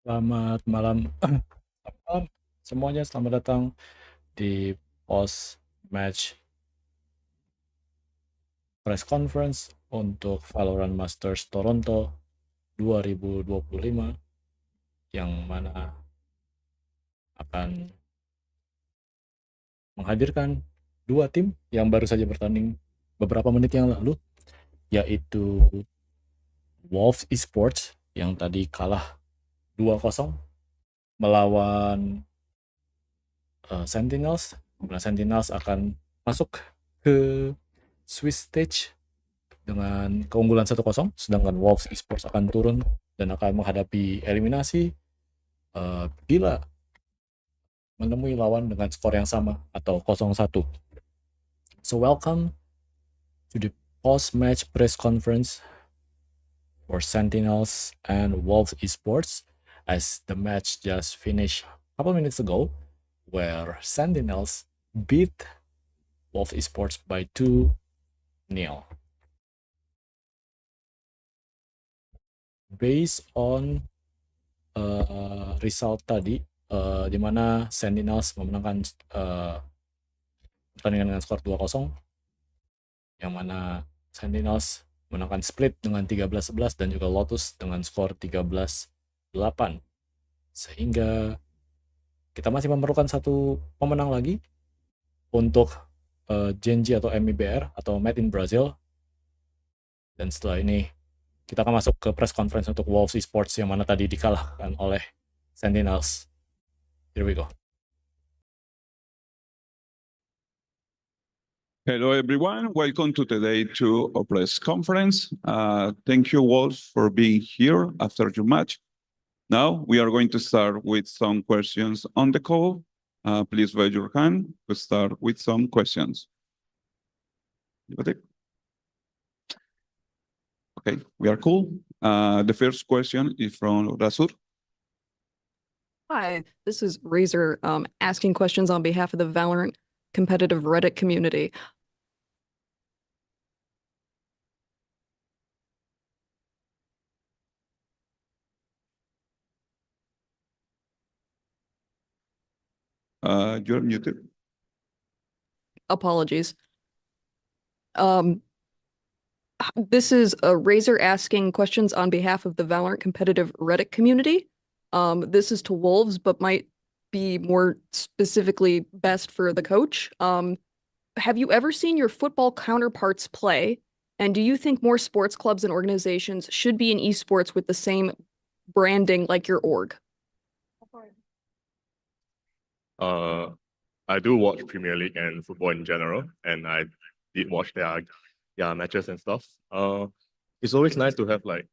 Selamat malam, malam semuanya. Selamat datang di post match press conference untuk Valorant Masters Toronto 2025 yang mana akan menghadirkan dua tim yang baru saja bertanding beberapa menit yang lalu, yaitu Wolves Esports yang tadi kalah 2-0 melawan Sentinels. Nah, Sentinels akan masuk ke Swiss stage dengan keunggulan 1-0, sedangkan Wolves Esports akan turun dan akan menghadapi eliminasi bila menemui lawan dengan skor yang sama atau 0-1. So welcome to the post-match press conference for Sentinels and Wolves Esports, as the match just finished a couple minutes ago, where Sentinels beat Wolves Esports by 2-0. Based on result tadi, di mana Sentinels memenangkan pertandingan dengan skor 2-0, yang mana Sentinels menangkan split dengan 13-11 dan juga Lotus dengan skor 13-8. Sehingga kita masih memerlukan satu pemenang lagi untuk Genji atau MIBR atau Made in Brazil. Dan setelah ini kita akan masuk ke press conference untuk Wolves Esports yang mana tadi dikalahkan oleh Sentinels. Here we go. Hello, everyone. Welcome to today to our press conference. Thank you all for being here after your match. Now we are going to start with some questions on the call. Please raise your hand to start with some questions. Okay, we are cool. The first question is from Rasur. Hi, this is Razor asking questions on behalf of the VALORANT competitive Reddit community. You're muted. Apologies. This is a Razor asking questions on behalf of the VALORANT competitive Reddit community. This is to Wolves, but might be more specifically best for the coach. Have you ever seen your football counterparts play? And do you think more sports clubs and organizations should be in esports with the same branding like your org? I do watch Premier League and football in general, and I did watch their matches and stuff. It's always nice to have like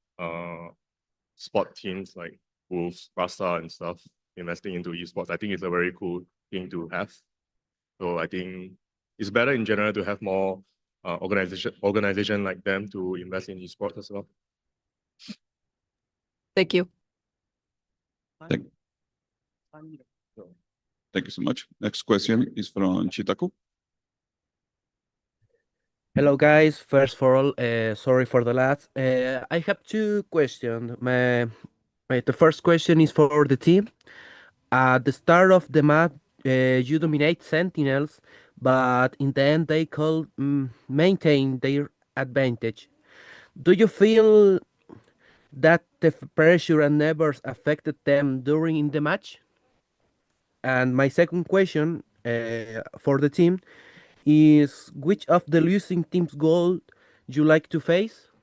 sport teams like Wolves, Barca and stuff investing into esports. I think it's a very cool thing to have. So I think it's better in general to have more organization like them to invest in esports as well. Thank you. Thank you so much. Next question is from Chitaku. Hello guys, first for all, sorry for the last. I have two questions. The first question is for the team. At the start of the map, you dominate Sentinels, but in the end they could maintain their advantage. Do you feel that the pressure and nerves affected them during the match? And my second question for the team is, which of the losing team's goal you like to face?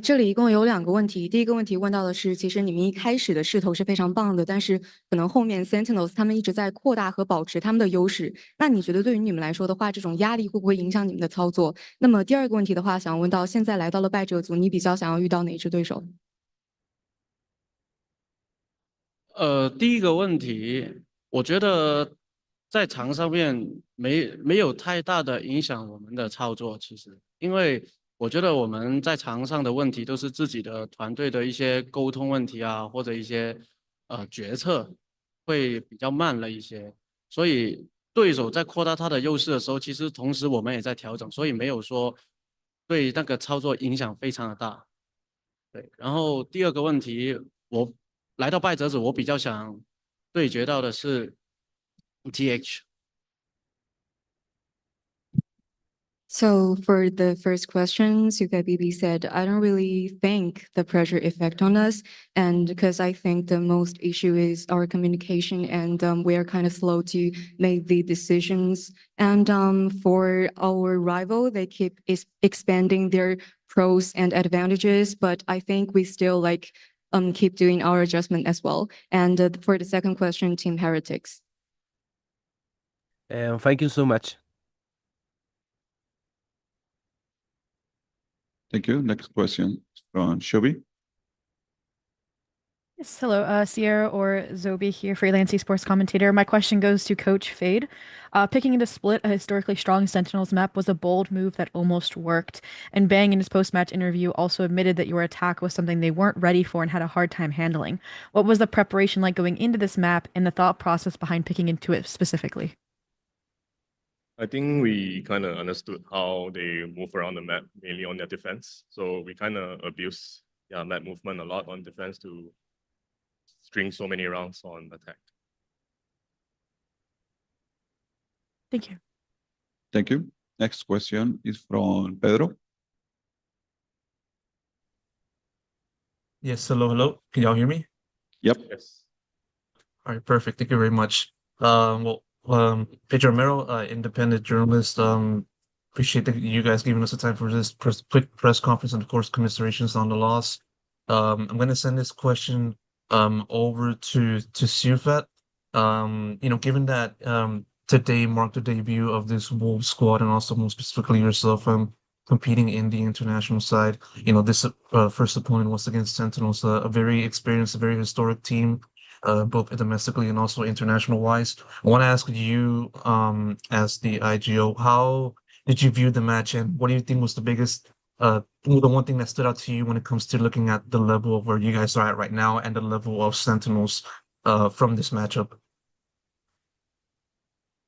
这里一共有2个问题。第一个问题问到的是，其实你们一开始的势头是非常棒的，但是可能后面 Sentinels 他们一直在扩大和保持他们的优势。那你觉得对于你们来说的话，这种压力会不会影响你们的操作？那么第二个问题的话，想问到现在来到了败者组，你比较想要遇到哪支对手？第一个问题，我觉得在场上面没有太大的影响我们的操作，其实，因为我觉得我们在场上的问题都是自己的团队的一些沟通问题啊，或者一些决策会比较慢了一些，所以对手在扩大他的优势的时候，其实同时我们也在调整，所以没有说对那个操作影响非常的大。对，然后第二个问题，我来到败者组，我比较想对决到的是 TH。So for the first question, Suka Bibi said, I don't really think the pressure effect on us. And because I think the most issue is our communication and we are kind of slow to make the decisions. And for our rival, they keep expanding their pros and advantages, but I think we still like keep doing our adjustment as well. And for the second question, Team Heretics. Thank you so much. Thank you. Next question is from Shobi. Yes, hello, Sierra or Zobi here, freelance esports commentator. My question goes to Coach Fade. Picking to split a historically strong Sentinels map was a bold move that almost worked. And Bang in his post-match interview also admitted that your attack was something they weren't ready for and had a hard time handling. What was the preparation like going into this map and the thought process behind picking into it specifically? I think we kind of understood how they move around the map, mainly on their defense. So we kind of abuse map movement a lot on defense to string so many rounds on attack. Thank you. Thank you. Next question is from Pedro. Yes, hello. Can y'all hear me? Yep. Yes. All right, perfect. Thank you very much. Pedro Romero, independent journalist. Appreciate you guys giving us the time for this quick press conference and of course commiserations on the loss. I'm gonna send this question over to Sufat. Given that today marked the debut of this Wolves squad and also more specifically yourself competing in the international side. This first opponent was against Sentinels, a very experienced, a very historic team, both domestically and also international wise. I want to ask you, as the IGO, how did you view the match and what do you think was the biggest, the one thing that stood out to you when it comes to looking at the level of where you guys are at right now and the level of Sentinels from this matchup?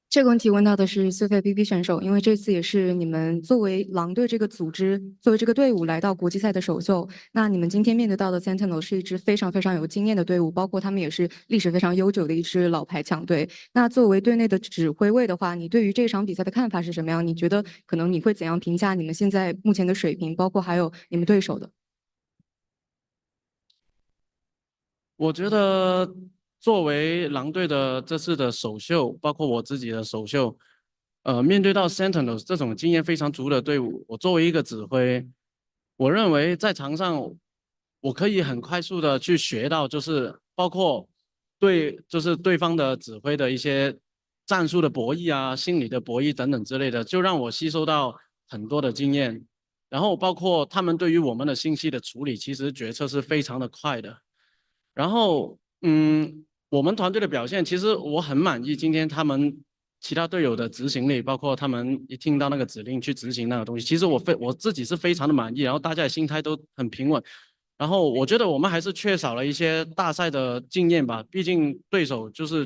这个问题问到的是苏菲 BB 选手，因为这次也是你们作为狼队这个组织、作为这个队伍来到国际赛的首秀。那你们今天面对到的 Sentinel 是一支非常非常有经验的队伍，包括他们也是历史非常悠久的一支老牌强队。那作为队内的指挥位的话，你对于这场比赛的看法是什么样？你觉得可能你会怎样评价你们现在目前的水平，包括还有你们对手的？我觉得作为狼队的这次的首秀，包括我自己的首秀，面对到 Sentinels 这种经验非常足的队伍，我作为一个指挥，我认为在场上我可以很快速的去学到，就是包括就是对方的指挥的一些战术的博弈啊、心理的博弈等等之类的，就让我吸收到很多的经验。然后包括他们对于我们的信息的处理，其实决策是非常的快的。然后，我们团队的表现，其实我很满意。今天他们其他队友的执行力，包括他们一听到那个指令去执行那个东西，其实我自己是非常的满意。然后大家的心态都很平稳。然后我觉得我们还是缺少了一些大赛的经验吧，毕竟对手就是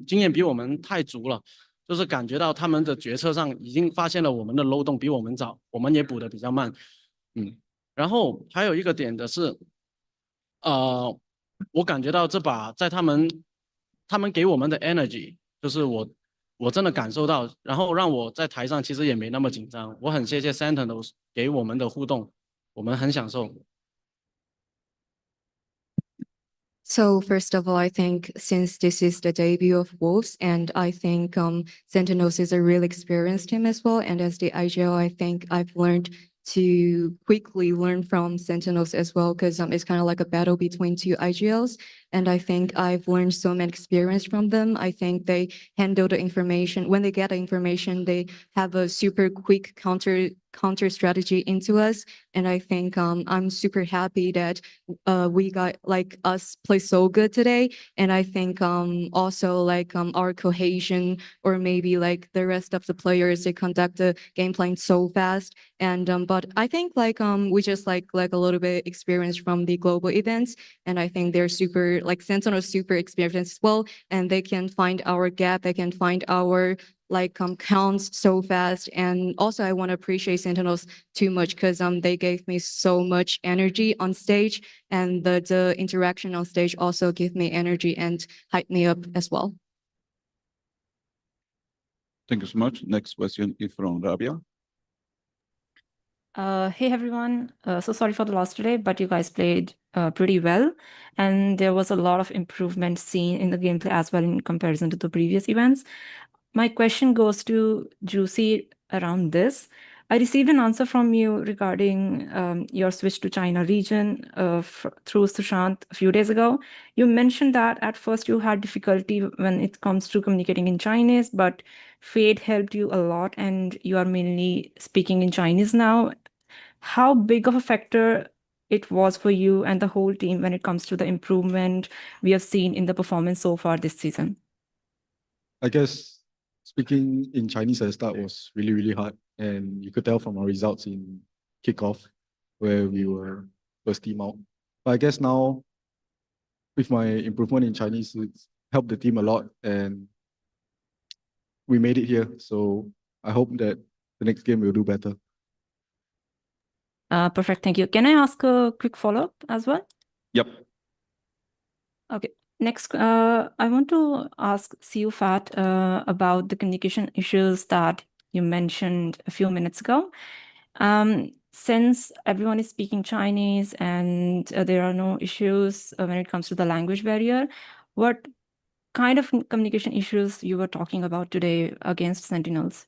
经验比我们太足了，就是感觉到他们的决策上已经发现了我们的漏洞比我们早，我们也补得比较慢。然后还有一个点的是，我感觉到这把在他们给我们的 energy， 就是我真的感受到，然后让我在台上其实也没那么紧张。我很谢谢 Sentinels 给我们的互动，我们很享受。So first of all, I think since this is the debut of Wolves, and I think Sentinels is a real experienced team as well. And as the IGL, I think I've learned to quickly learn from Sentinels as well, because it's kind of like a battle between two IGLs. And I think I've learned so much experience from them. I think they handle the information. When they get the information, they have a super quick counter strategy into us. And I think I'm super happy that we got like us play so good today. And I think also like our cohesion, or maybe like the rest of the players, they conduct the game plan so fast. And but I think like we just like a little bit experience from the global events. And I think they're super like Sentinel super experienced as well. And they can find our gap, they can find our like counts so fast. And also I want to appreciate Sentinels too much because they gave me so much energy on stage, and the interaction on stage also give me energy and hype me up as well. Thank you so much. Next question is from Rabia. Hey everyone. So sorry for the loss today, but you guys played pretty well, and there was a lot of improvement seen in the gameplay as well in comparison to the previous events. My question goes to Juicy around this. I received an answer from you regarding your switch to China region through Sushant a few days ago. You mentioned that at first you had difficulty when it comes to communicating in Chinese, but Fade helped you a lot, and you are mainly speaking in Chinese now. How big of a factor it was for you and the whole team when it comes to the improvement we have seen in the performance so far this season? I guess speaking in Chinese at the start was really, really hard. And you could tell from our results in kickoff where we were first team out. But I guess now with my improvement in Chinese, it's helped the team a lot and we made it here. So I hope that the next game we'll do better. Perfect, thank you. Can I ask a quick follow-up as well? Yep. Okay. Next, I want to ask Siu Fat about the communication issues that you mentioned a few minutes ago. Since everyone is speaking Chinese and there are no issues when it comes to the language barrier, what kind of communication issues you were talking about today against Sentinels?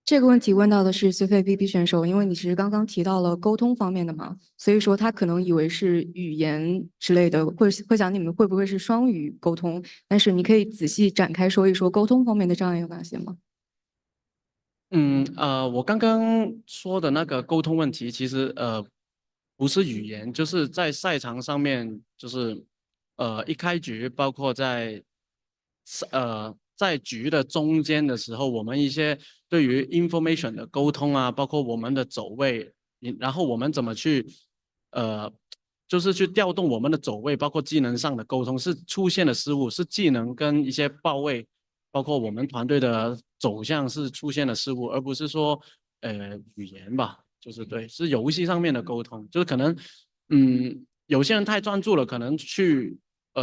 这个问题问到的是随费 BB 选手，因为你其实刚刚提到了沟通方面的嘛，所以说他可能以为是语言之类的，会想你们会不会是双语沟通，但是你可以仔细展开说一说沟通方面的障碍有哪些吗？我刚刚说的那个沟通问题，其实不是语言，就是在赛场上面，就是一开局，包括在局的中间的时候，我们一些对于 information 的沟通啊，包括我们的走位，然后我们怎么去就是去调动我们的走位，包括技能上的沟通是出现了失误，是技能跟一些报位，包括我们团队的走向是出现了失误，而不是说语言吧，就是对，是游戏上面的沟通，就是可能有些人太专注了，可能去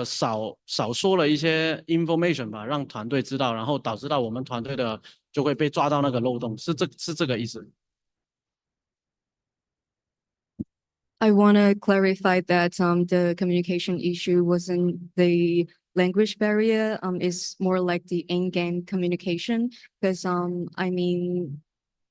少说了一些 information 吧，让团队知道，然后导致到我们团队的就会被抓到那个漏洞，是这个意思。I want to clarify that the communication issue wasn't the language barrier. It's more like the in-game communication because I mean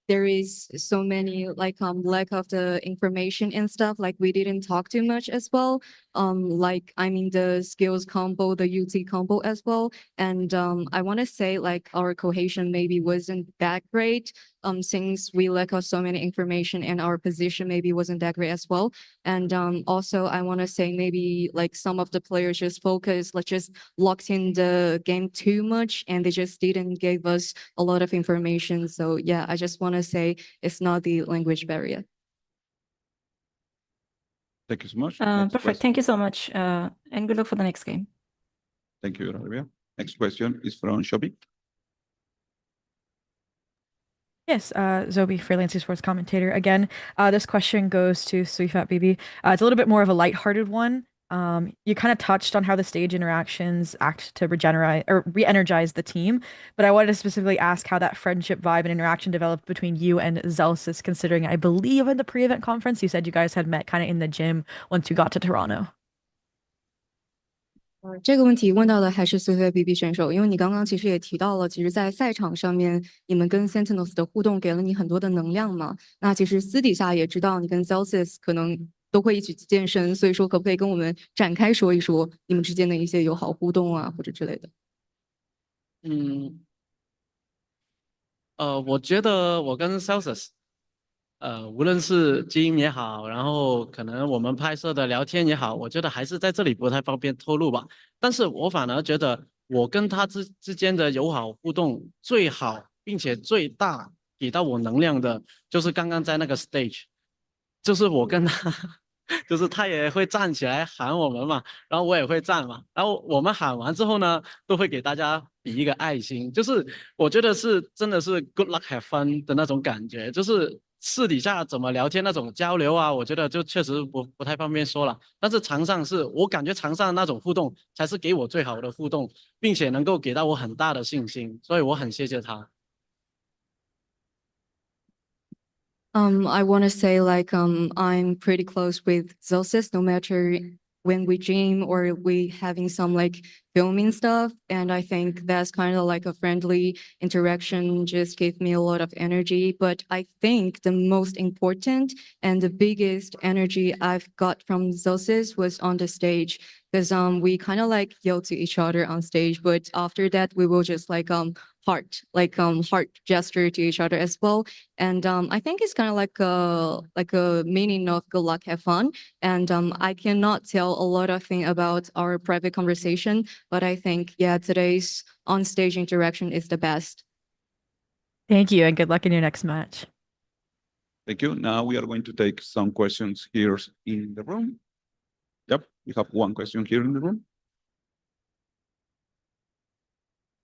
there is so many like lack of the information and stuff, like we didn't talk too much as well. Like I mean the skills combo, the UT combo as well. And I want to say like our cohesion maybe wasn't that great since we lack of so many information, and our position maybe wasn't that great as well. And also I want to say maybe like some of the players just focused, like just locked in the game too much, and they just didn't give us a lot of information. So yeah, I just want to say it's not the language barrier. Thank you so much. Perfect. Thank you so much. And good luck for the next game. Thank you, Rabia. Next question is from Shobi. Yes, Zobi, freelance esports commentator. Again, this question goes to Suifat BB. It's a little bit more of a lighthearted one. You kind of touched on how the stage interactions act to re-energize the team, but I wanted to specifically ask how that friendship vibe and interaction developed between you and Zelsis, considering I believe in the pre-event conference you said you guys had met kind of in the gym once you got to Toronto. 这个问题问到的还是随费 BB 选手，因为你刚刚其实也提到了，其实，在赛场上面，你们跟 Sentinels 的互动给了你很多的能量嘛。那其实私底下也知道，你跟 Celsius 可能都会一起健身，所以说可不可以跟我们展开说一说你们之间的一些友好互动啊，或者之类的？我觉得我跟 Celsius，无论是基因也好，然后可能我们拍摄的聊天也好，我觉得还是在这里不太方便透露吧。但是我反而觉得我跟他之间的友好互动最好，并且最大给到我能量的，就是刚刚在那个 stage，就是我跟他就是他也会站起来喊我们嘛，然后我也会站嘛，然后我们喊完之后呢，都会给大家比一个爱心，就是我觉得是真的是 good luck have fun 的那种感觉，就是私底下怎么聊天那种交流啊，我觉得就确实不太方便说了，但是场上是我感觉场上的那种互动才是给我最好的互动，并且能够给到我很大的信心，所以我很谢谢他。I want to say like I'm pretty close with Zosis no matter when we gym or we having some like filming stuff, and I think that's kind of like a friendly interaction just gave me a lot of energy. But I think the most important and the biggest energy I've got from Zosis was on the stage, because we kind of like yell to each other on stage, but after that we will just like heart gesture to each other as well. And I think it's kind of like a meaning of good luck, have fun. And I cannot tell a lot of things about our private conversation, but I think yeah, today's on stage interaction is the best. Thank you, and good luck in your next match. Thank you. Now we are going to take some questions here in the room. Yep, we have one question here in the room.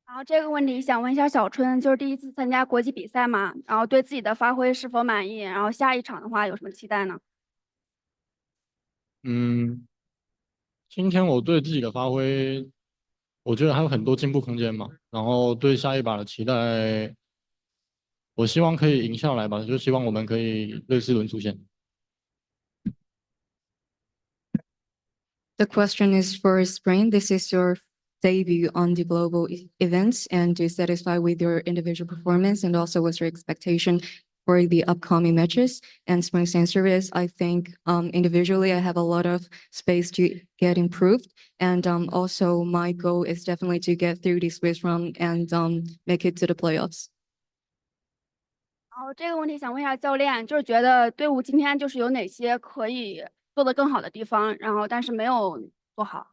然后这个问题想问一下小春，就是第一次参加国际比赛嘛，然后对自己的发挥是否满意？然后下一场的话有什么期待呢？今天我对自己的发挥，我觉得还有很多进步空间嘛。然后对下一把的期待，我希望可以赢下来吧，就希望我们可以瑞士轮出线。The question is for Spring. This is your debut on the global events, and are you satisfied with your individual performance, and also what's your expectation for the upcoming matches? And Spring's answer is, I think individually I have a lot of space to get improved, and also my goal is definitely to get through the Swiss round and make it to the playoffs. 然后这个问题想问一下教练，就是觉得队伍今天就是有哪些可以做得更好的地方，然后但是没有做好。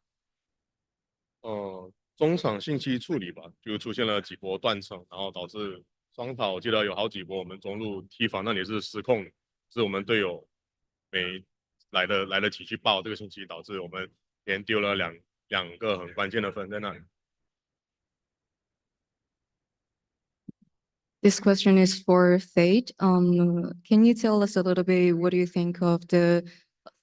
中场信息处理吧，就出现了几波断层，然后导致双塔，我记得有好几波我们中路踢防那里是失控的，是我们队友没来得及去报这个信息，导致我们连丢了两个很关键的分在那里。This question is for Fate. Can you tell us a little bit what do you think of the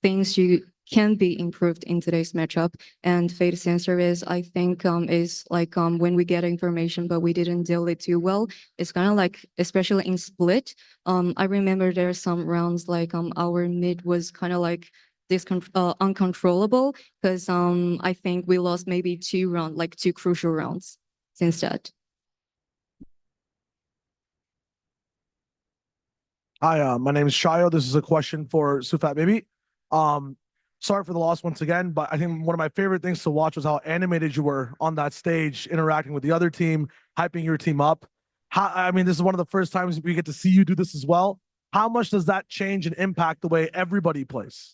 things you can be improved in today's matchup? And Fate's answer is, I think is like when we get information but we didn't deal it too well. It's kind of like, especially in split. I remember there are some rounds like our mid was kind of like uncontrollable, because I think we lost maybe two crucial rounds since that. Hi, my name is Shayo. This is a question for Sufat Baby. Sorry for the loss once again, but I think one of my favorite things to watch was how animated you were on that stage, interacting with the other team, hyping your team up. I mean, this is one of the first times we get to see you do this as well. How much does that change and impact the way everybody plays?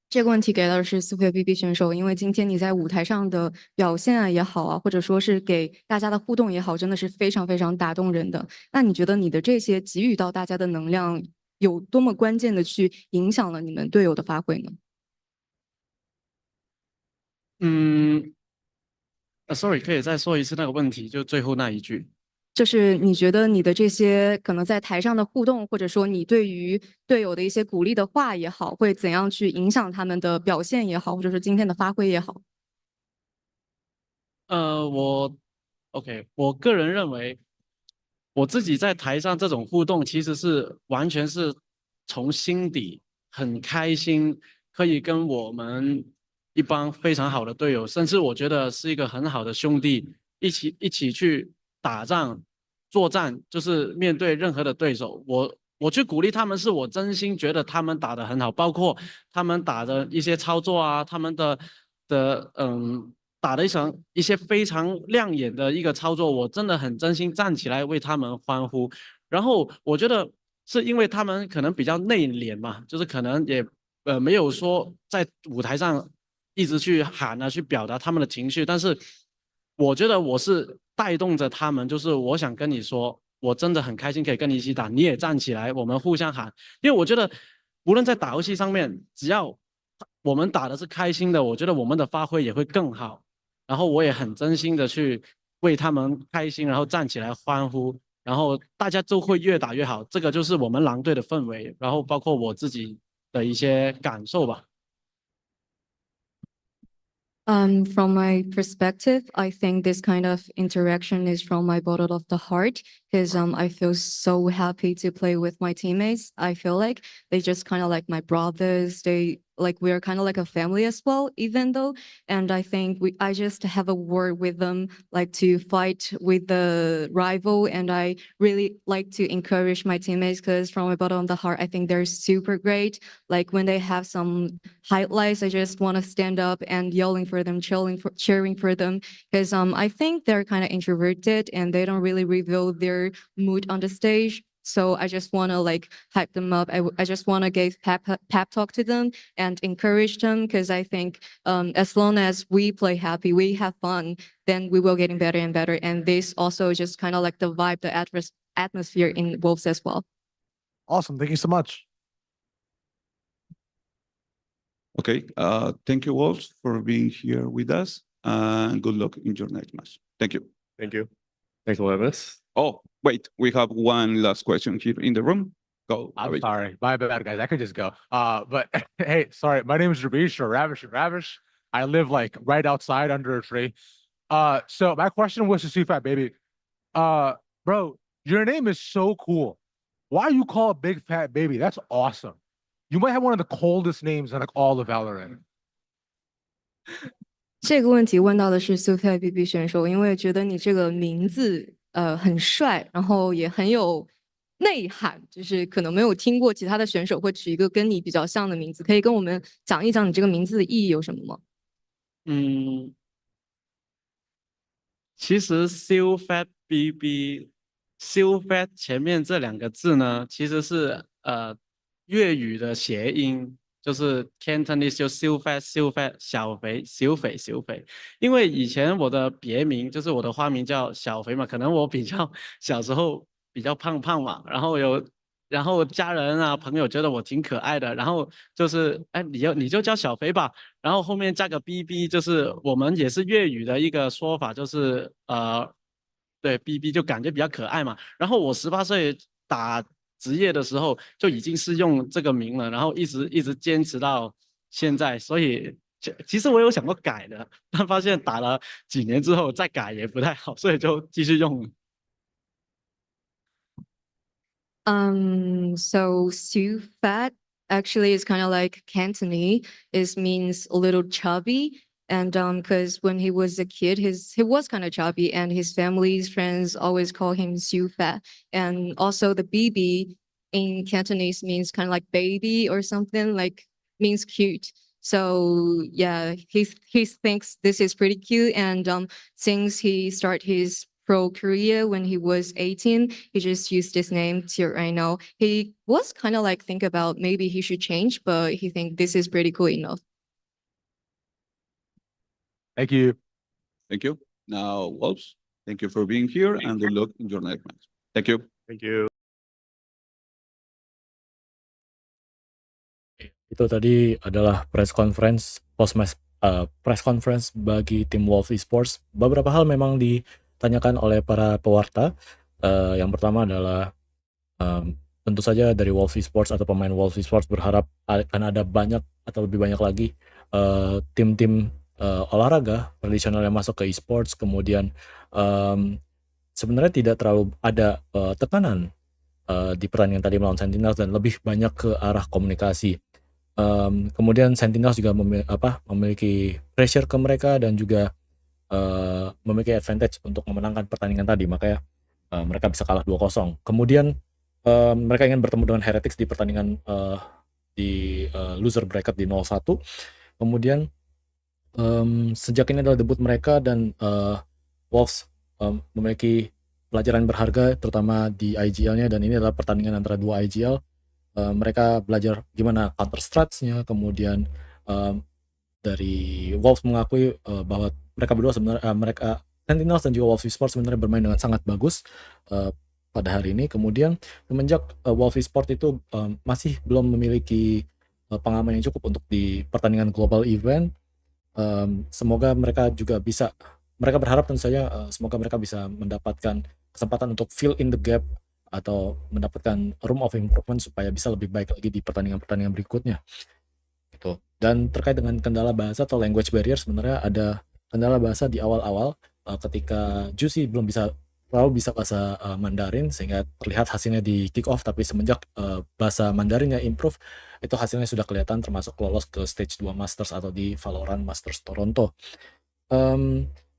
这个问题给到的是苏菲 BB 选手，因为今天你在舞台上的表现啊也好啊，或者说是给大家的互动也好，真的是非常非常打动人的。那你觉得你的这些给予到大家的能量，有多么关键的去影响了你们队友的发挥呢？Sorry， 可以再说一次那个问题，就最后那一句。就是你觉得你的这些可能在台上的互动，或者说你对于队友的一些鼓励的话也好，会怎样去影响他们的表现也好，或者说今天的发挥也好？我个人认为，我自己在台上这种互动，其实是完全是从心底很开心，可以跟我们一帮非常好的队友，甚至我觉得是一个很好的兄弟，一起去打仗。作战就是面对任何的对手，我去鼓励他们，是我真心觉得他们打得很好，包括他们打的一些操作啊，他们打的一些非常亮眼的一个操作，我真的很真心站起来为他们欢呼。然后我觉得是因为他们可能比较内敛嘛，就是可能也没有说在舞台上一直去喊啊，去表达他们的情绪，但是我觉得我是带动着他们，就是我想跟你说，我真的很开心可以跟你一起打，你也站起来，我们互相喊，因为我觉得无论在打游戏上面，只要我们打的是开心的，我觉得我们的发挥也会更好。然后我也很真心的去为他们开心，然后站起来欢呼，然后大家就会越打越好。这个就是我们狼队的氛围，然后包括我自己的一些感受吧。From my perspective, I think this kind of interaction is from my bottom of the heart because I feel so happy to play with my teammates. I feel like they just kind of like my brothers. They like we're kind of like a family as well, even though. And I think I just have a word with them, like to fight with the rival. And I really like to encourage my teammates because from my bottom of the heart, I think they're super great. Like when they have some highlights, I just want to stand up and yelling for them, cheering for them, because I think they're kind of introverted and they don't really reveal their mood on the stage. So I just want to like hype them up. I just want to give pep talk to them and encourage them because I think as long as we play happy, we have fun, then we will getting better and better. And this also just kind of like the vibe, the atmosphere in Wolves as well. Awesome. Thank you so much. Okay, thank you all for being here with us, and good luck in your next match. Thank you. Thank you. Thanks for having us. Oh, wait, we have one last question here in the room. Go. I'm Ravish. sorry. My bad, guys. I could just go. But hey, sorry. My name is Ravish or Ravish. I live like right outside under a tree. So my question was to Sufat, baby. Bro, your name is so cool. Why you call it Big Fat Baby? That's awesome. You might have one of the coldest names in like all of Valorant. 这个问题问到的是 Super BB 选手，因为觉得你这个名字很帅，然后也很有内涵，就是可能没有听过其他的选手会取一个跟你比较像的名字，可以跟我们讲一讲你这个名字的意义有什么吗？其实 Sufat BB、Sufat 前面这2个字呢，其实是粤语的谐音，就是 Cantonese 就 Sufat 小肥小肥。因为以前我的别名就是我的花名叫小肥嘛，可能我比较小时候比较胖嘛，然后家人啊朋友觉得我挺可爱的，然后就是哎你就叫小肥吧，然后后面加个 BB， 就是我们也是粤语的一个说法，就是对 BB 就感觉比较可爱嘛。然后我18岁打职业的时候就已经是用这个名了，然后一直坚持到现在，所以其实我有想过改的，但发现打了几年之后再改也不太好，所以就继续用了。So Sufat actually is kind of like Cantonese. It means a little chubby. And because when he was a kid, he was kind of chubby, and his family's friends always call him Sufat. And also the BB in Cantonese means kind of like baby or something, like means cute. So yeah, he thinks this is pretty cute. And since he started his pro career when he was 18, he just used this name till right now. He was kind of like think about maybe he should change, but he think this is pretty cool enough. Thank you. Thank you. Now, Wolves, thank you for being here, and good luck in your next match. Thank you. Thank you. Itu tadi adalah press conference press conference bagi tim Wolves Esports. Beberapa hal memang ditanyakan oleh para pewarta. Yang pertama adalah tentu saja dari Wolves Esports atau pemain Wolves Esports berharap akan ada banyak atau lebih banyak lagi tim-tim olahraga tradisional yang masuk ke esports. Kemudian sebenarnya tidak terlalu ada tekanan di pertandingan tadi melawan Sentinels dan lebih banyak ke arah komunikasi. Kemudian Sentinels juga memiliki pressure ke mereka dan juga memiliki advantage untuk memenangkan pertandingan tadi, makanya mereka bisa kalah 2-0. Kemudian mereka ingin bertemu dengan Heretics di pertandingan di loser bracket di 0-1. Kemudian sejak ini adalah debut mereka dan Wolves memiliki pelajaran berharga terutama di IGL-nya, dan ini adalah pertandingan antara dua IGL. Mereka belajar gimana counter strats-nya. Kemudian dari Wolves mengakui bahwa mereka berdua sebenarnya Sentinels dan juga Wolves Esports sebenarnya bermain dengan sangat bagus. pada hari ini. Kemudian semenjak Wolves Esports itu masih belum memiliki pengalaman yang cukup untuk di pertandingan global event, semoga mereka juga bisa, mereka berharap tentu saja semoga mereka bisa mendapatkan kesempatan untuk fill in the gap atau mendapatkan room of improvement supaya bisa lebih baik lagi di pertandingan-pertandingan berikutnya gitu. Dan terkait dengan kendala bahasa atau language barrier, sebenarnya ada kendala bahasa di awal-awal ketika Juicy belum bisa terlalu bisa bahasa Mandarin sehingga terlihat hasilnya di kick off, tapi semenjak bahasa Mandarinnya improve itu hasilnya sudah kelihatan, termasuk lolos ke stage 2 Masters atau di VALORANT Masters Toronto.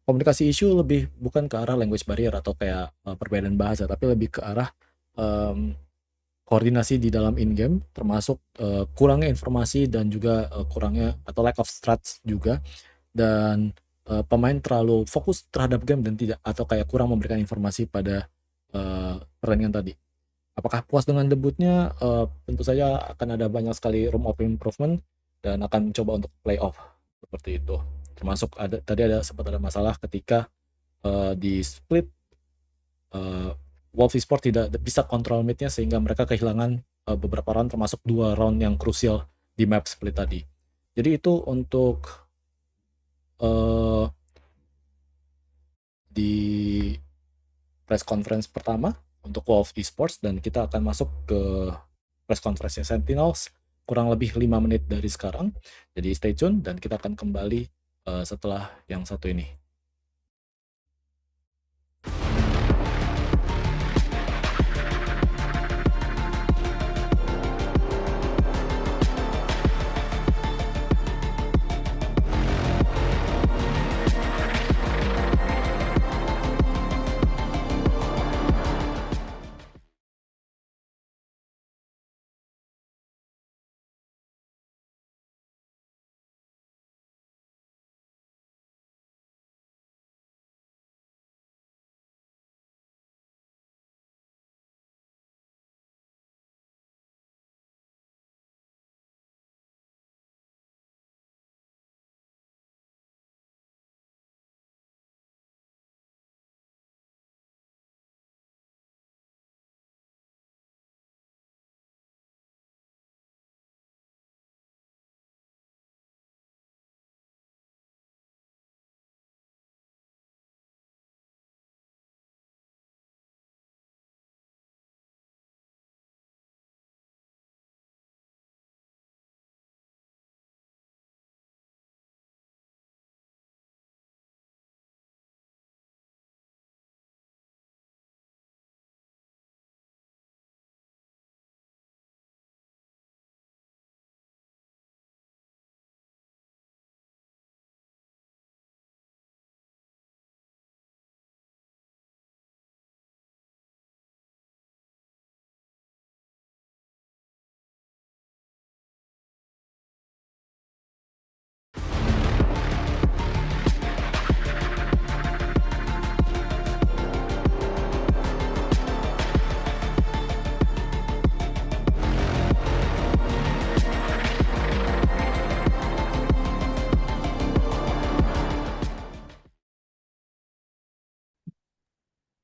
Komunikasi isu lebih bukan ke arah language barrier atau kayak perbedaan bahasa, tapi lebih ke arah koordinasi di dalam in-game, termasuk kurangnya informasi dan juga kurangnya atau lack of strats juga, dan pemain terlalu fokus terhadap game dan tidak atau kayak kurang memberikan informasi pada pertandingan tadi. Apakah puas dengan debutnya? Tentu saja akan ada banyak sekali room of improvement dan akan mencoba untuk playoff seperti itu. Termasuk tadi sempat ada masalah ketika di split Wolves Esports tidak bisa kontrol mid-nya sehingga mereka kehilangan beberapa round, termasuk 2 round yang krusial di map split tadi. Jadi itu untuk di press conference pertama untuk Wolves Esports, dan kita akan masuk ke press conference Sentinels kurang lebih 5 menit dari sekarang. Jadi stay tune dan kita akan kembali setelah yang satu ini.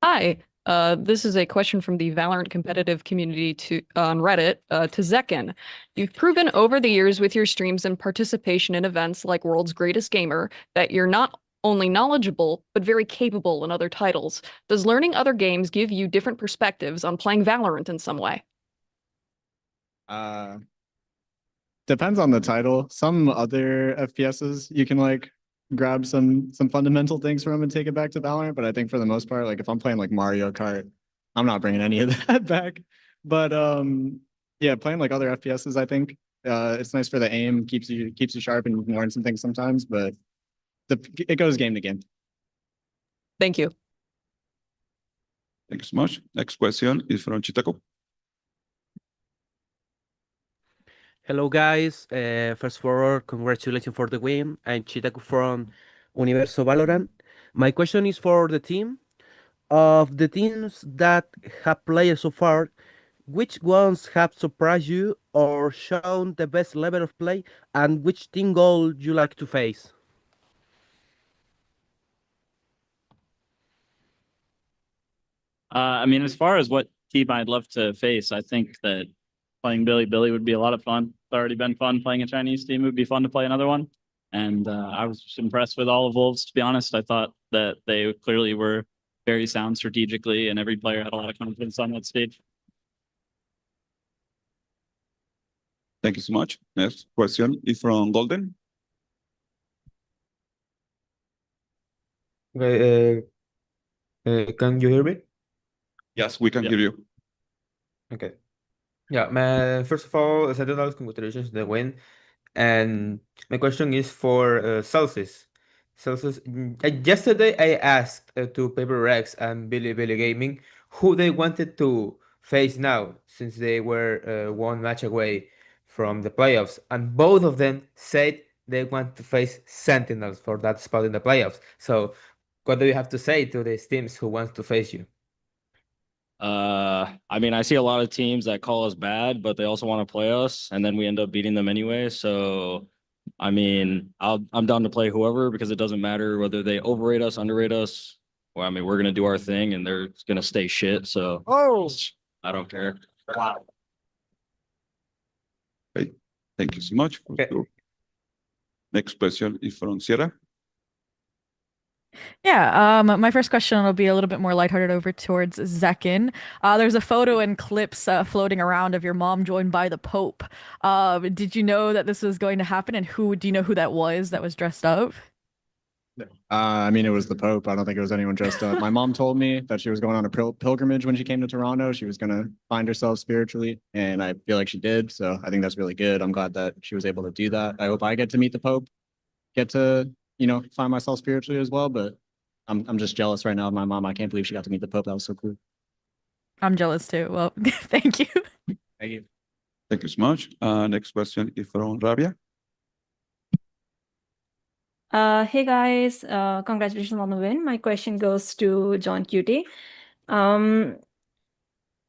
Hi, this is a question from the Valorant competitive community on Reddit to Zekin. You've proven over the years with your streams and participation in events like World's Greatest Gamer that you're not only knowledgeable, but very capable in other titles. Does learning other games give you different perspectives on playing Valorant in some way? Depends on the title. Some other FPSs you can like grab some fundamental things from and take it back to Valorant, but I think for the most part, like if I'm playing like Mario Kart, I'm not bringing any of that back. But yeah, playing like other FPSs, I think it's nice for the aim, keeps you sharp, and you can learn some things sometimes. But it goes game to game. Thank you. Thank you so much. Next question is from Chitako. Hello, guys. First of all, congratulations for the win. I'm Chitaku from Universo Valorant. My question is for the team. Of the teams that have played so far, which ones have surprised you or shown the best level of play, and which team goal you like to face? I mean, as far as what team I'd love to face, I think that playing Billy would be a lot of fun. It's already been fun playing a Chinese team. It would be fun to play another one. And I was just impressed with all of Wolves, to be honest. I thought that they clearly were very sound strategically, and every player had a lot of confidence on that stage. Thank you so much. Next question is from Golden. Okay, can you hear me? Yes, we can hear you. Okay. Yeah, first of all, Sentinels, congratulations on the win. And my question is for Celsius. Celsius, yesterday I asked to Paper Rex and Billy Gaming who they wanted to face now, since they were one match away from the playoffs, and both of them said they want to face Sentinels for that spot in the playoffs. So, what do you have to say to these teams who want to face you? I mean, I see a lot of teams that call us bad, but they also want to play us, and then we end up beating them anyway. So, I mean, I'm down to play whoever because it doesn't matter whether they overrate us, underrate us. Well, I mean, we're gonna do our thing, and they're gonna stay shit. So, I don't care. Wow. Okay. Thank you so much. Next question is from Sierra. Yeah, my first question will be a little bit more lighthearted over towards Zekin. There's a photo and clips floating around of your mom joined by the Pope. Did you know that this was going to happen, and do you know who that was dressed up? I mean, it was the Pope. I don't think it was anyone dressed up. My mom told me that she was going on a pilgrimage when she came to Toronto. She was going to find herself spiritually, and I feel like she did. So I think that's really good. I'm glad that she was able to do that. I hope I get to meet the Pope, get to, find myself spiritually as well. But I'm just jealous right now of my mom. I can't believe she got to meet the Pope. That was so cool. I'm jealous too. Well, thank you. Thank you. Thank you so much. Next question is from Rabia. Hey guys, congratulations on the win. My question goes to John Cutie.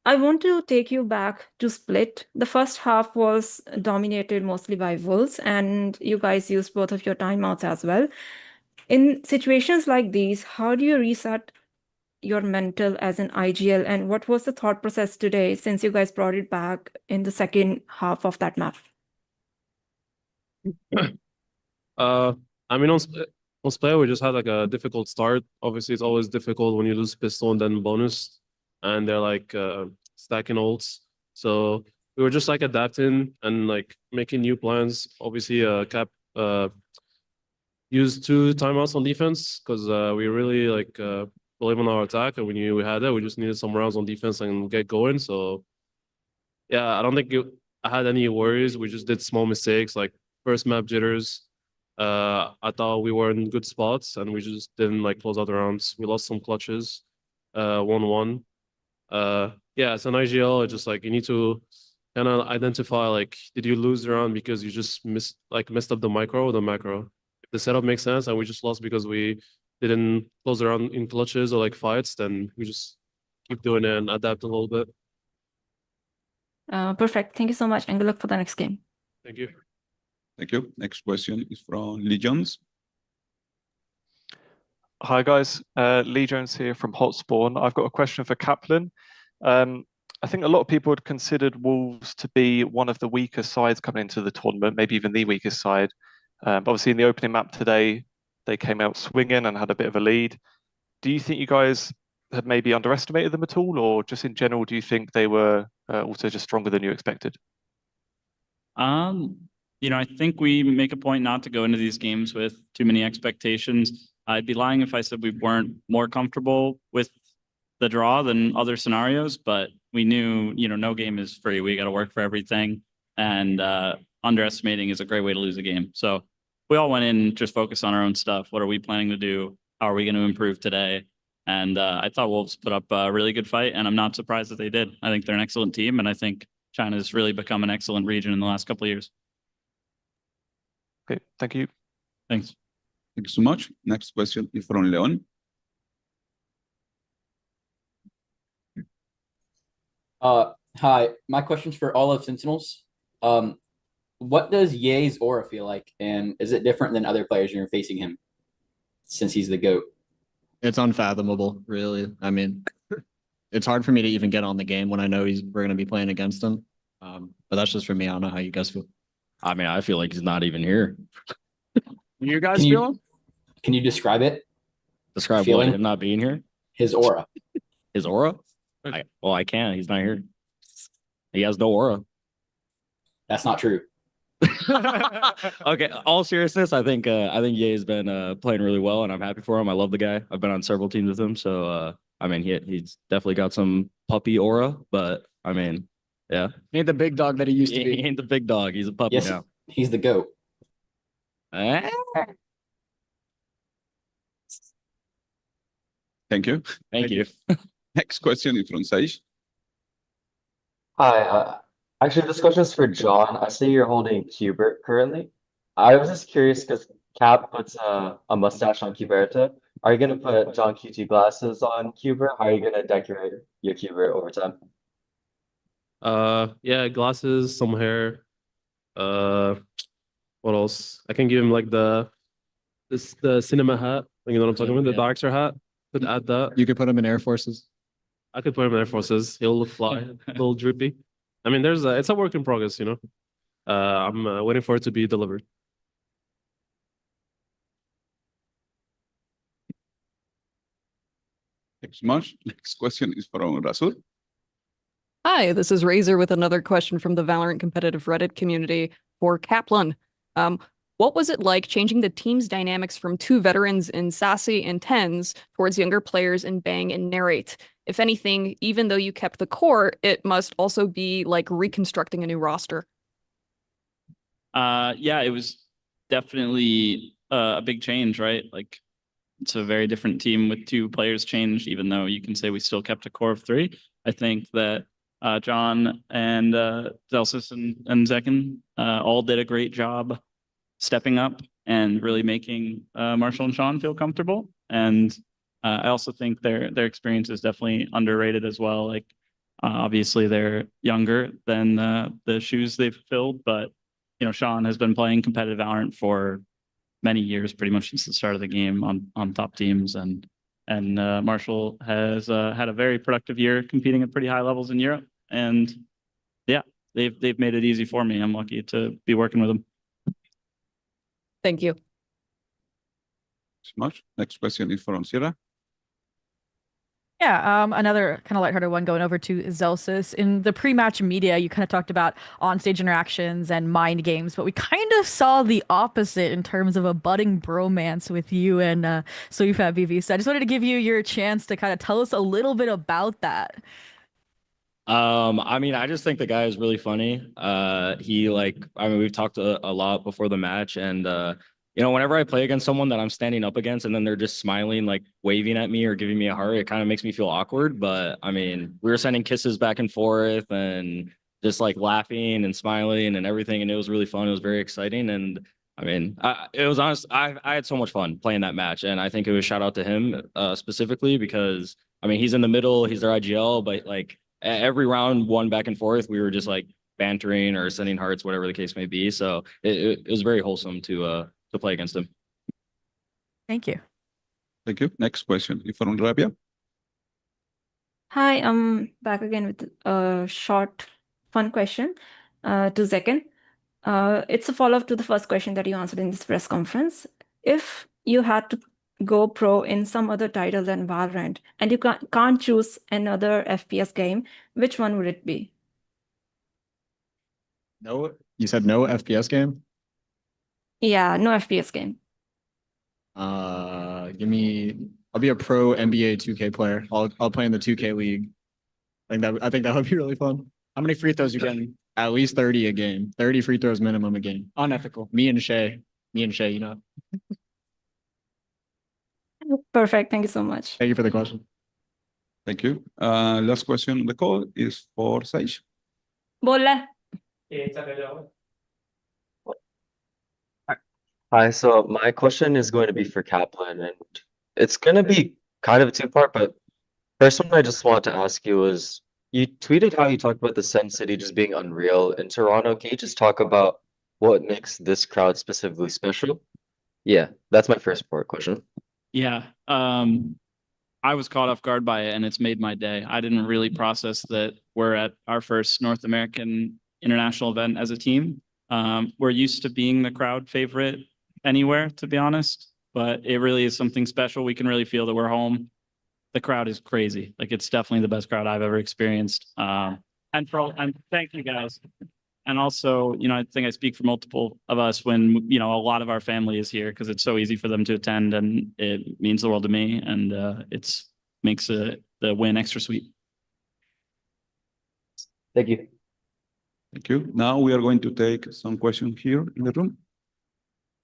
I want to take you back to Split. The first half was dominated mostly by Wolves, and you guys used both of your timeouts as well. In situations like these, how do you reset your mental as an IGL, and what was the thought process today since you guys brought it back in the second half of that map? I mean, on Split, we just had like a difficult start. Obviously, it's always difficult when you lose pistol and then bonus, and they're like stacking ults. So we were just like adapting and like making new plans. Obviously, Cap used 2 timeouts on defense because we really like believe on our attack, and we knew we had it. We just needed some rounds on defense and get going. So yeah, I don't think I had any worries. We just did small mistakes like first map jitters. I thought we were in good spots and we just didn't like close out the rounds. We lost some clutches, 1-1. Yeah, it's an IGL. It's just like you need to kind of identify like, did you lose the round because you just messed up the micro or the macro? If the setup makes sense and we just lost because we didn't close the round in clutches or like fights, then we just keep doing it and adapt a little bit. Perfect. Thank you so much, and good luck for the next game. Thank you. Thank you. Next question is from Lee Jones. Hi guys, Lee Jones here from Hotspawn. I've got a question for Kaplan. I think a lot of people had considered Wolves to be one of the weaker sides coming into the tournament, maybe even the weakest side. Obviously in the opening map today, they came out swinging and had a bit of a lead. Do you think you guys had maybe underestimated them at all, or just in general, do you think they were also just stronger than you expected? I think we make a point not to go into these games with too many expectations. I'd be lying if I said we weren't more comfortable with the draw than other scenarios, but we knew, no game is free. We got to work for everything, and underestimating is a great way to lose a game. So we all went in just focused on our own stuff. What are we planning to do? How are we going to improve today? And I thought Wolves put up a really good fight, and I'm not surprised that they did. I think they're an excellent team, and I think China's really become an excellent region in the last couple of years. Okay, thank you. Thanks. Thank you so much. Next question is from Leon. Hi, my question's for all of Sentinels. What does Ye's aura feel like, and is it different than other players you're facing him since he's the GOAT? It's unfathomable, really. I mean, it's hard for me to even get on the game when I know we're going to be playing against him. But that's just for me. I don't know how you guys feel. I mean, I feel like he's not even here. You guys Can you- feel him? Can you describe it? Describe Feeling? what, him not being here? His aura. His aura? I can't. He's not here. He has no aura. That's not true. Okay, all seriousness, I think Ye's been playing really well, and I'm happy for him. I love the guy. I've been on several teams with him, so I mean, he's definitely got some puppy aura. But I mean, yeah, He ain't the big dog that he used to he be. ain't the big dog. He's a puppy Yes, now. he's the GOAT. Thank you. Thank you. Next question is from Sage. Hi, actually, this question is for John. I see you're holding Qbert currently. I was just curious because Cap puts a mustache on Qberta. Are you gonna put John QT glasses on Qbert? How are you gonna decorate your Qbert over time? Yeah, glasses, some hair. What else? I can give him like the cinema hat. You know what I'm talking about? The Darkster hat. Could add that. You could put him in Air Forces. I could put him in Air Forces. He'll look fly, a little drippy. I mean, it's a work in progress, you know. I'm waiting for it to be delivered. Thanks much. Next question is from Rasul. Hi, this is Razor with another question from the Valorant competitive Reddit community for Kaplan. What was it like changing the team's dynamics from two veterans in Sassy and Tens towards younger players in Bang and Narrate? If anything, even though you kept the core, it must also be like reconstructing a new roster. Yeah, it was definitely a big change, right? Like it's a very different team with two players changed, even though you can say we still kept a core of three. I think that John and Zelsis and Zekin all did a great job stepping up and really making Marshall and Sean feel comfortable. And I also think their experience is definitely underrated as well. Like obviously they're younger than the shoes they've filled, but you know, Sean has been playing competitive Valorant for many years, pretty much since the start of the game on top teams, and Marshall has had a very productive year competing at pretty high levels in Europe, and yeah, they've made it easy for me. I'm lucky to be working with them. Thank you. Thanks much. Next question is from Sierra. Yeah, another kind of lighthearted one going over to Zelsis. In the pre-match media, you kind of talked about on-stage interactions and mind games, but we kind of saw the opposite in terms of a budding bromance with you and Soyufat BB. So I just wanted to give you your chance to kind of tell us a little bit about that. I mean, I just think the guy is really funny. We've talked a lot before the match, and you know, whenever I play against someone that I'm standing up against and then they're just smiling, like waving at me or giving me a heart, it kind of makes me feel awkward. But I mean, we were sending kisses back and forth and just like laughing and smiling and everything, and it was really fun. It was very exciting, and I mean, it was honest. I had so much fun playing that match, and I think it was shout out to him specifically because I mean, he's in the middle, he's their IGL, but like every round, one back and forth, we were just like bantering or sending hearts, whatever the case may be. So it was very wholesome to play against him. Thank you. Thank you. Next question is from Rabia. Hi, I'm back again with a short, fun question to Zekin. It's a follow-up to the first question that you answered in this press conference. If you had to go pro in some other title than Valorant, and you can't choose another FPS game, which one would it be? No, you said no FPS game? Yeah, no FPS game. I'll be a pro NBA 2K player. I'll play in the 2K league. I think that would be really fun. How many free throws you getting? At least 30 a game. 30 free throws minimum a game. Unethical. Me and Shay, you know. Perfect. Thank you so much. Thank you for the question. Thank you. Last question on the call is for Sage. Bola. Hi, so my question is going to be for Kaplan, and it's going to be kind of a two-part, but first one I just want to ask you is, you tweeted how you talked about the Sen City just being unreal in Toronto. Can you just talk about what makes this crowd specifically special? Yeah, that's my first part question. Yeah. I was caught off guard by it, and it's made my day. I didn't really process that we're at our first North American international event as a team. We're used to being the crowd favorite anywhere, to be honest, but it really is something special. We can really feel that we're home. The crowd is crazy. Like, it's definitely the best crowd I've ever experienced. And thank you guys. And also, I think I speak for multiple of us when, a lot of our family is here because it's so easy for them to attend, and it means the world to me, and it's makes the win extra sweet. Thank you. Thank you. Now we are going to take some questions here in the room.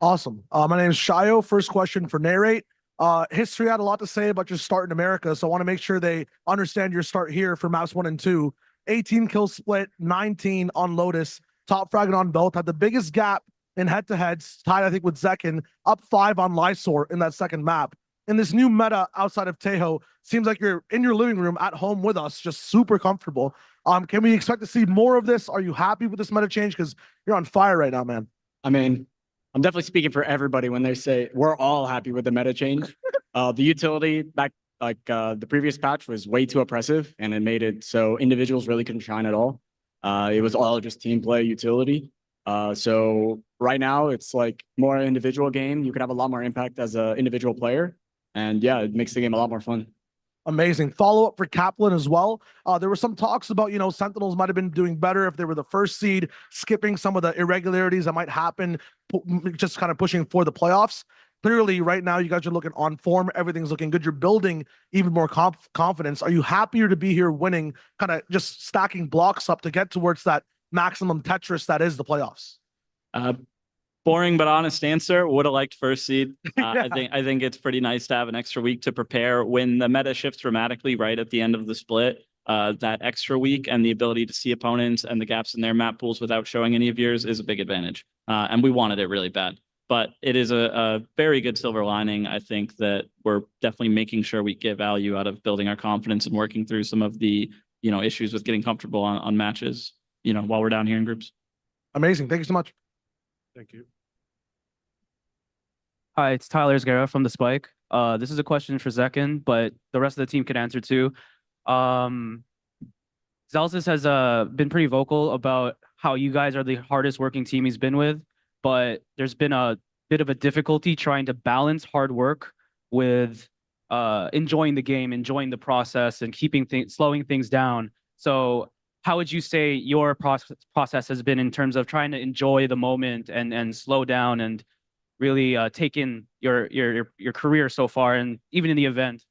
Awesome. My name is Shayo. First question for Narrate. History had a lot to say about your start in America, so I want to make sure they understand your start here for maps 1 and 2. 18 kill split, 19 on Lotus, top fragging on both, had the biggest gap in head-to-heads, tied, I think, with Zekin, up 5 on Lysor in that second map. In this new meta outside of Tejo, seems like you're in your living room at home with us, just super comfortable. Can we expect to see more of this? Are you happy with this meta change? Because you're on fire right now, man. I mean, I'm definitely speaking for everybody when they say we're all happy with the meta change. The utility back the previous patch was way too oppressive, and it made it so individuals really couldn't shine at all. It was all just team play utility. So right now it's like more an individual game. You can have a lot more impact as an individual player, and yeah, it makes the game a lot more fun. Amazing. Follow-up for Kaplan as well. There were some talks about, Sentinels might have been doing better if they were the first seed, skipping some of the irregularities that might happen, just kind of pushing for the playoffs. Clearly, right now, you guys are looking on form. Everything's looking good. You're building even more confidence. Are you happier to be here winning, kind of just stacking blocks up to get towards that maximum Tetris that is the playoffs? Boring but honest answer. Would have liked first seed. I think it's pretty nice to have an extra week to prepare. When the meta shifts dramatically right at the end of the split, that extra week and the ability to see opponents and the gaps in their map pools without showing any of yours is a big advantage. And we wanted it really bad. But it is a very good silver lining. I think that we're definitely making sure we get value out of building our confidence and working through some of the issues with getting comfortable on matches while we're down here in groups. Amazing. Thank you so much. Thank you. Hi, it's Tyler Esguerra from The Spike. This is a question for Zekin, but the rest of the team can answer too. Zelsis has been pretty vocal about how you guys are the hardest working team he's been with, but there's been a bit of a difficulty trying to balance hard work with enjoying the game, enjoying the process, and slowing things down. So how would you say your process has been in terms of trying to enjoy the moment and slow down and really take in your career so far, and even in the event?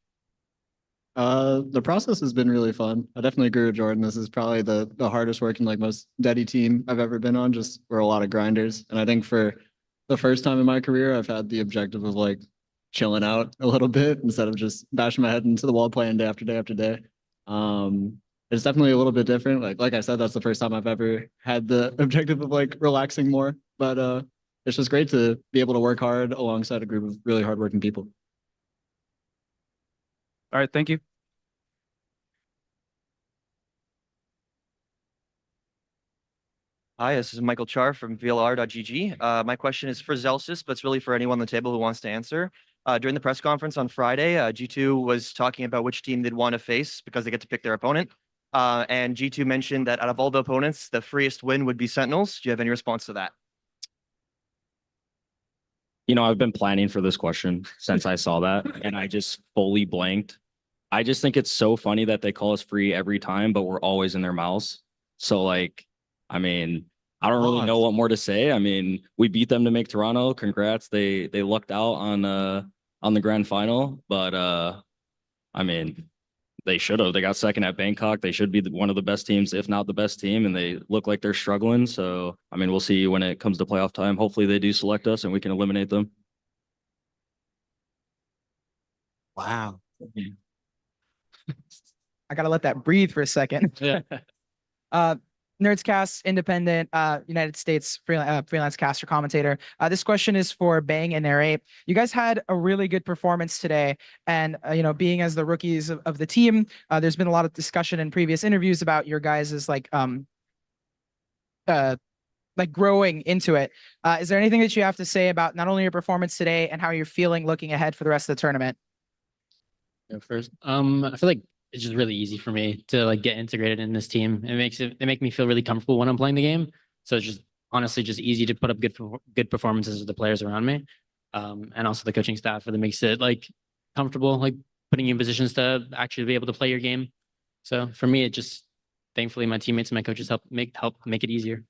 The process has been really fun. I definitely agree with Jordan. This is probably the hardest working, like most deady team I've ever been on. Just we're a lot of grinders. And I think for the first time in my career, I've had the objective of like chilling out a little bit instead of just bashing my head into the wall playing day after day after day. It's definitely a little bit different. Like I said, that's the first time I've ever had the objective of like relaxing more. But it's just great to be able to work hard alongside a group of really hardworking people. All right, thank you. Hi, this is Michael Char from VLR.gg. My question is for Zelsis, but it's really for anyone on the table who wants to answer. During the press conference on Friday, G2 was talking about which team they'd want to face because they get to pick their opponent. And G2 mentioned that out of all the opponents, the freest win would be Sentinels. Do you have any response to that? I've been planning for this question since I saw that, and I just fully blanked. I just think it's so funny that they call us free every time, but we're always in their mouths. So, I don't really know what more to say. We beat them to make Toronto. Congrats. They lucked out on the grand final, but they should have. They got second at Bangkok. They should be one of the best teams, if not the best team, and they look like they're struggling. So, we'll see when it comes to playoff time. Hopefully they do select us and we can eliminate them. Wow. I gotta let that breathe for a second. Yeah. Nerdscast, independent, United States freelance caster commentator. This question is for Bang and Narrate. You guys had a really good performance today, and being as the rookies of the team, there's been a lot of discussion in previous interviews about your guys' growing into it. Is there anything that you have to say about not only your performance today and how you're feeling looking ahead for the rest of the tournament? Go first. I feel like it's just really easy for me to like get integrated in this team. They make me feel really comfortable when I'm playing the game. So it's just honestly just easy to put up good performances with the players around me. And also the coaching staff really makes it like comfortable, like putting you in positions to actually be able to play your game. So for me, it just thankfully my teammates and my coaches help make it easier.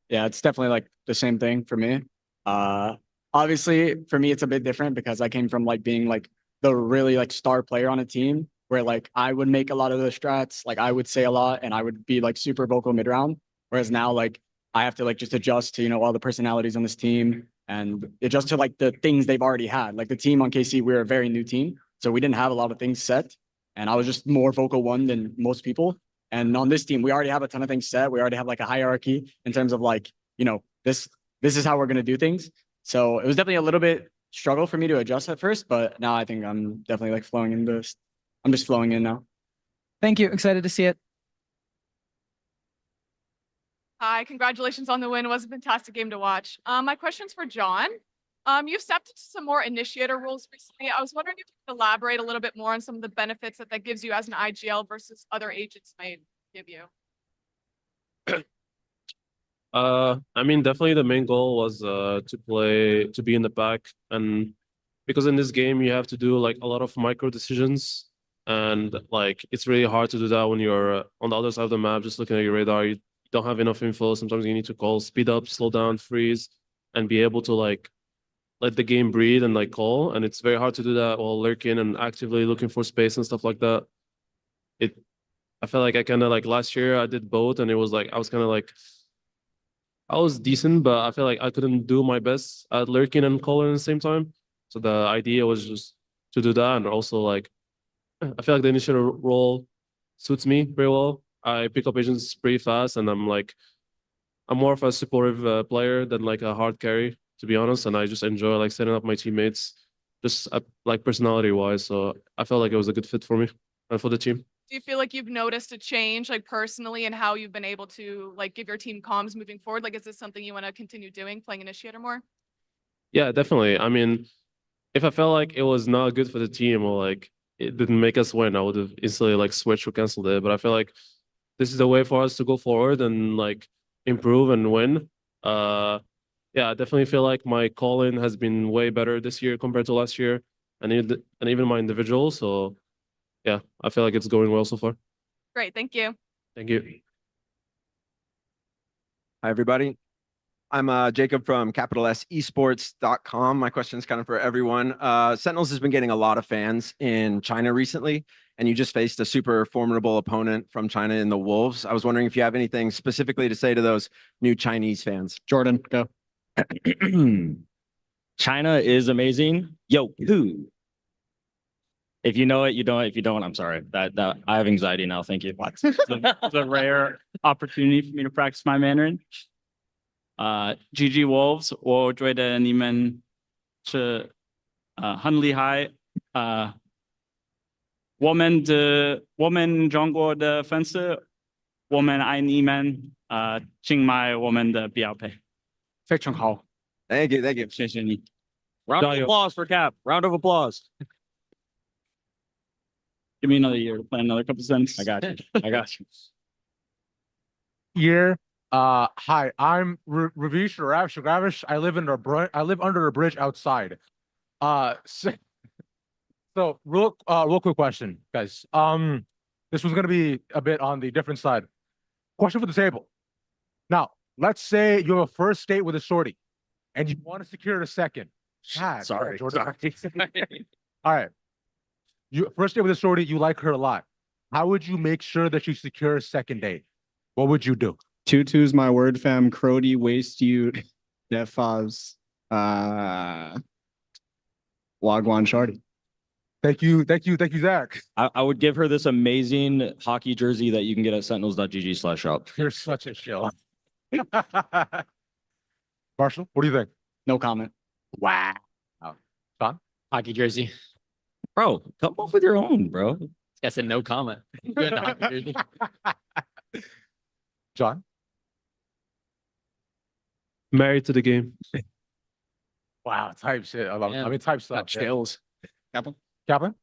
Yeah, it's definitely like the same thing for me. Obviously for me it's a bit different because I came from like being like the really like star player on a team where like I would make a lot of the strats, like I would say a lot and I would be like super vocal mid round. Whereas now like I have to like just adjust to, you know, all the personalities on this team and adjust to like the things they've already had. Like the team on KC, we're a very new team. So we didn't have a lot of things set. And I was just more vocal one than most people. And on this team, we already have a ton of things set. We already have like a hierarchy in terms of like, you know, this is how we're gonna do things. So it was definitely a little bit struggle for me to adjust at first, but now I think I'm definitely like flowing in this. I'm just flowing in now. Thank you. Excited to see it. Hi, congratulations on the win. It was a fantastic game to watch. My question's for John. You've stepped into some more initiator roles recently. I was wondering if you could elaborate a little bit more on some of the benefits that gives you as an IGL versus other agents might give you. I mean, definitely the main goal was to be in the back, and because in this game you have to do like a lot of micro decisions, and like it's really hard to do that when you're on the other side of the map, just looking at your radar. You don't have enough info. Sometimes you need to call, speed up, slow down, freeze, and be able to like let the game breathe and like call. And it's very hard to do that while lurking and actively looking for space and stuff like that. I felt like I kind of like last year I did both, and it was like I was kind of like I was decent, but I feel like I couldn't do my best at lurking and calling at the same time. So the idea was just to do that, and also like I feel like the initial role suits me very well. I pick up agents pretty fast, and I'm more of a supportive player than like a hard carry, to be honest. And I just enjoy like setting up my teammates, just like personality wise. So I felt like it was a good fit for me and for the team. Do you feel like you've noticed a change, like personally, in how you've been able to like give your team comms moving forward? Like, is this something you want to continue doing, playing initiator more? Yeah, definitely. I mean, if I felt like it was not good for the team or like it didn't make us win, I would have instantly like switched or canceled it. But I feel like this is the way for us to go forward and like improve and win. Yeah, I definitely feel like my call-in has been way better this year compared to last year, and even my individual. So yeah, I feel like it's going well so far. Great, thank you. Thank you. Hi, everybody. I'm Jacob from capitalesports.com. My question is kind of for everyone. Sentinels has been getting a lot of fans in China recently, and you just faced a super formidable opponent from China in the Wolves. I was wondering if you have anything specifically to say to those new Chinese fans. Jordan, go. China is amazing. Yo, who? If you know it, you know it. If you don't, I'm sorry. That I have anxiety now. Thank you. It's a rare opportunity for me to practice my Mandarin. GG Wolves，我觉得你们是很厉害。我们中国的粉丝，我们爱你们。请买我们的标配。非常好。Thank you, thank you. 谢谢你。 Round of applause for Cap. Round of applause. Give me another year to plan another couple cents. I got you. I got you. Year. Hi, I'm Ravish or Ravish. I live under a bridge outside. So real quick question, guys. This was gonna be a bit on the different side. Question for the table. Now, let's say you have a first date with a shorty, and you want to secure a second. God, Sorry. Jordan. All right. You first date with a shorty, you like her a lot. How would you make sure that you secure a second date? What would you do? Tutu's my word, fam. Crody, waste you, Defaz, Wagwan Shardy. Thank you, Zach. I would give her this amazing hockey jersey that you can get at sentinels.gg/shop. You're such a shill. Marshall, what do you think? No comment. Wow. Sean? Hockey jersey. Bro, come up with your own, bro. This guy said no comment. Good hockey jersey. John? Married to the game. Wow, type shit. I love it. I mean, type stuff. Chills. Kaplan? Kaplan?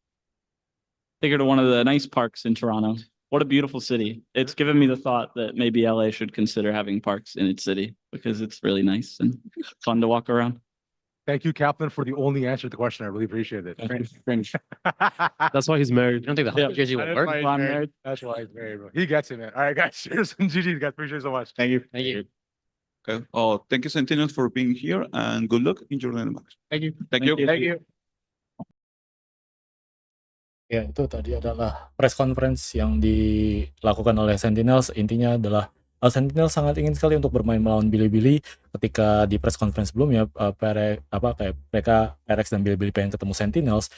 take her to one of the nice parks in Toronto. What a beautiful city. It's given me the thought that maybe LA should consider having parks in its city because it's really nice and fun to walk around. Thank you, Kaplan, for the only answer to the question. I really appreciate it. Cringe. That's why he's married. I don't think the hockey jersey will That's work. why he's I'm married. married. That's why he's married, bro. He gets it, man. All right, guys. Cheers and GG, guys. Appreciate it so much. Thank you. Thank you. Okay. Oh, thank you, Sentinels, for being here, and good luck in your next match. Thank you. Thank you. Thank you. Ya, itu tadi adalah press conference yang dilakukan oleh Sentinels. Intinya adalah Sentinels sangat ingin sekali untuk bermain melawan Bilibili. Ketika di press conference sebelumnya, kayak mereka Perex dan Bilibili pengen ketemu Sentinels.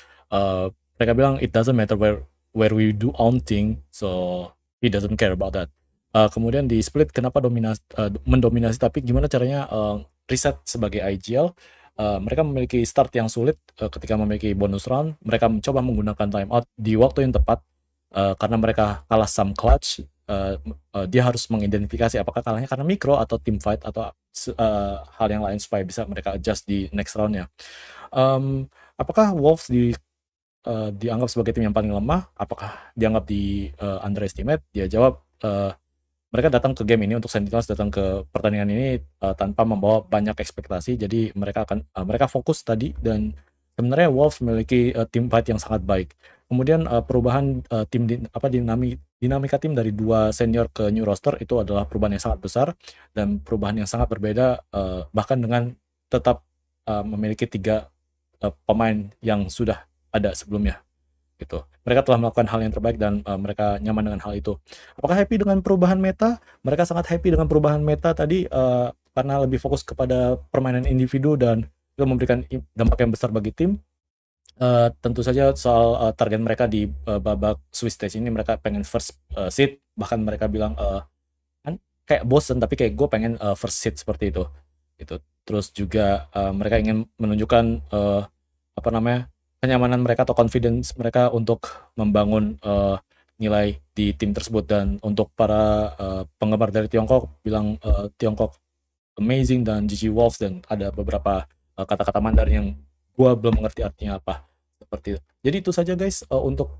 Mereka bilang it doesn't matter where we do own thing, so he doesn't care about that. Kemudian di split kenapa mendominasi, tapi gimana caranya reset sebagai IGL. Mereka memiliki start yang sulit ketika memiliki bonus round. Mereka mencoba menggunakan timeout di waktu yang tepat karena mereka kalah some clutch. Dia harus mengidentifikasi apakah kalahnya karena micro atau team fight atau hal yang lain supaya bisa mereka adjust di next roundnya. Apakah Wolves dianggap sebagai tim yang paling lemah? Apakah dianggap underestimate? Dia jawab mereka datang ke game ini untuk Sentinels datang ke pertandingan ini tanpa membawa banyak ekspektasi, jadi mereka fokus tadi dan sebenarnya Wolves memiliki team fight yang sangat baik. Kemudian perubahan dinamika tim dari 2 senior ke new roster itu adalah perubahan yang sangat besar dan perubahan yang sangat berbeda bahkan dengan tetap memiliki 3 pemain yang sudah ada sebelumnya. Gitu. Mereka telah melakukan hal yang terbaik dan mereka nyaman dengan hal itu. Apakah happy dengan perubahan meta? Mereka sangat happy dengan perubahan meta tadi karena lebih fokus kepada permainan individu dan itu memberikan dampak yang besar bagi tim. Tentu saja soal target mereka di babak Swiss stage ini mereka pengen first seed, bahkan mereka bilang kan kayak bosen tapi kayak gue pengen first seed seperti itu. Gitu. Terus juga mereka ingin menunjukkan kenyamanan mereka atau confidence mereka untuk membangun nilai di tim tersebut. Dan untuk para penggemar dari Tiongkok bilang Tiongkok amazing dan GG Wolves, dan ada beberapa kata-kata Mandarin yang gua belum mengerti artinya apa seperti itu. Jadi itu saja guys untuk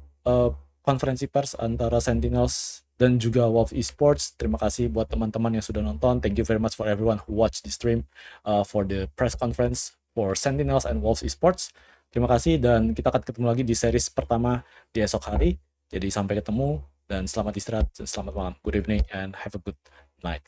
konferensi pers antara Sentinels dan juga Wolves Esports. Terima kasih buat teman-teman yang sudah nonton. Thank you very much for everyone who watched the stream for the press conference for Sentinels and Wolves Esports. Terima kasih dan kita akan ketemu lagi di series pertama di esok hari. Jadi sampai ketemu dan selamat istirahat dan selamat malam. Good evening and have a good night.